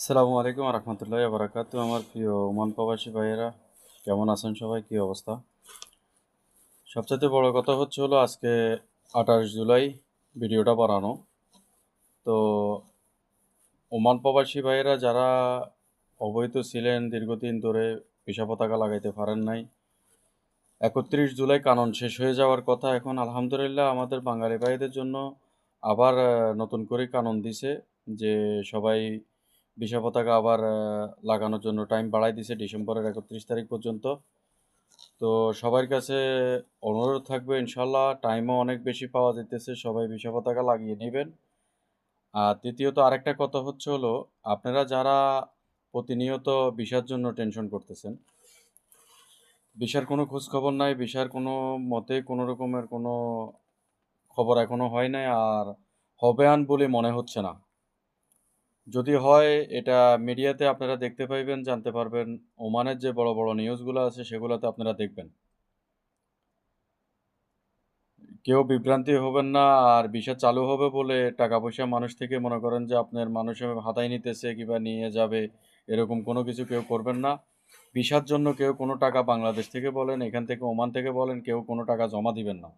আসসালামু আলাইকুম রহমতুল্লাহি ওয়া বারাকাতুহু। আমার প্রিয় ওমান প্রবাসী ভাইয়েরা, কেমন আছেন সবাই? কী অবস্থা? সবচাইতে বড় কথা হলো আজকে ২৮ জুলাই ভিডিওটা বানানো। তো ওমান প্রবাসী ভাইয়েরা যারা অবৈধ ছিলেন দীর্ঘদিন ধরে ভিসা পতাকা লাগাইতে পারেন নাই। ৩১ জুলাই কানুন শেষ হয়ে যাওয়ার কথা। এখন আলহামদুলিল্লাহ আমাদের বাঙালি ভাইদের জন্য আবার নতুন করে কানুন দিছে যে সবাই ভিসা পতাকা আবার লাগানোর জন্য টাইম বাড়ায় দিছে ডিসেম্বরের ৩১ তারিখ পর্যন্ত। তো সবার কাছে অনুরোধ থাকবে ইনশাল্লাহ টাইমও অনেক বেশি পাওয়া যাইতেছে, সবাই ভিসা পতাকা লাগিয়ে নেবেন। আর দ্বিতীয়ত আরেকটা কথা হলো আপনারা যারা প্রতিনিয়ত ভিসার জন্য টেনশন করতেছেন, ভিসার কোনো খোঁজখবর নাই, ভিসার কোনো মতেই কোনো রকমের কোনো খবর এখনো হয় নাই আর হবে বলে মনে হচ্ছে না। যদি হয় এটা মিডিয়াতে আপনারা দেখতে পাইবেন, জানতে পারবেন। ওমানের যে বড়, বড় নিউজগুলো আছে সেগুলোতে আপনারা দেখবেন। কেউ বিভ্রান্তি হবেন না। আর ভিসা চালু হবে বলে টাকা-পয়সা মানুষ থেকে মনে করেন যে আপনার মানুষে হাতায় নিতেছে কিংবা নিয়ে যাবে, এরকম কোনো কিছু কেউ করবেন না। ভিসার জন্য কেউ কোনো টাকা বাংলাদেশ থেকে বলেন, এখান থেকে ওমান থেকে বলেন, কেউ কোনো টাকা জমা দিবেন না।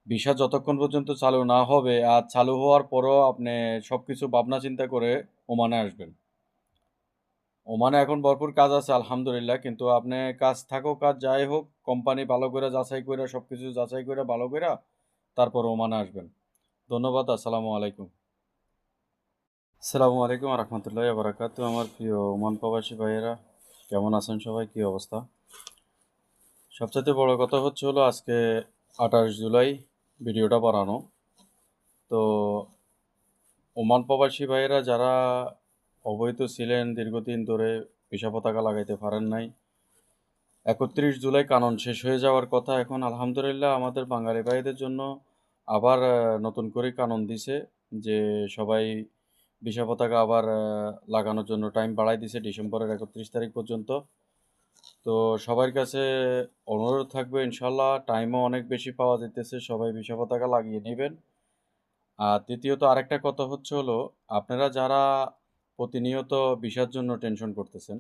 ভিসা যতক্ষণ পর্যন্ত চালু না হবে আর চালু হওয়ার পরও আপনি সবকিছু ভাবনা চিন্তা করে ওমানে আসবেন। ওমানে এখন ভরপুর কাজ আছে আলহামদুলিল্লাহ। কিন্তু আপনি কাজ থাকুক কাজ যাই হোক, কোম্পানি ভালো করে যাচাই কইরা সবকিছু যাচাই কইরা ভালো কইরা তারপর ওমানে আসবেন। ধন্যবাদ। আসসালামু আলাইকুম। আসসালামু আলাইকুম রহমতুল্লাহি ওয়া বারাকাতুহু। আমার প্রিয় ওমান প্রবাসী ভাইয়েরা, কেমন আছেন সবাই? কী অবস্থা? সবচাইতে বড় কথা হলো আজকে ২৮ জুলাই ভিডিওটা বানানো। তো ওমান প্রবাসী ভাইয়েরা যারা অবৈধ ছিলেন দীর্ঘদিন ধরে ভিসা পতাকা লাগাইতে পারেন নাই। ৩১ জুলাই কানুন শেষ হয়ে যাওয়ার কথা। এখন আলহামদুলিল্লাহ আমাদের বাঙালি ভাইদের জন্য আবার নতুন করে কানুন দিছে যে সবাই ভিসা পতাকা আবার লাগানোর জন্য টাইম বাড়ায় দিছে ডিসেম্বরের ৩১ তারিখ পর্যন্ত। তো সবার কাছে অনুরোধ থাকবে ইনশাল্লাহ টাইমও অনেক বেশি পাওয়া যাইতেছে, সবাই ভিসা পতাকা লাগিয়ে নেবেন। আর দ্বিতীয়ত আরেকটা কথা হলো আপনারা যারা প্রতিনিয়ত ভিসার জন্য টেনশন করতেছেন,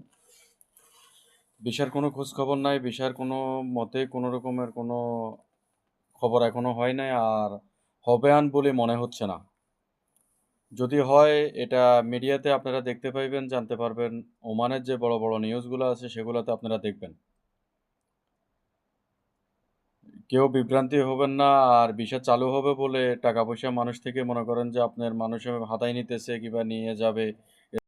ভিসার কোনো খোঁজখবর নাই, ভিসার কোনো মতেই কোনো রকমের কোনো খবর এখনো হয় নাই আর হবে বলে মনে হচ্ছে না। যদি হয় এটা মিডিয়াতে আপনারা দেখতে পাইবেন, জানতে পারবেন। ওমানের যে বড়, বড় নিউজগুলো আছে সেগুলোতে আপনারা দেখবেন। কেউ বিভ্রান্তি হবেন না। আর ভিসা চালু হবে বলে টাকা-পয়সা মানুষ থেকে মনে করেন যে আপনার মানুষে হাতায় নিতেছে কিংবা নিয়ে যাবে,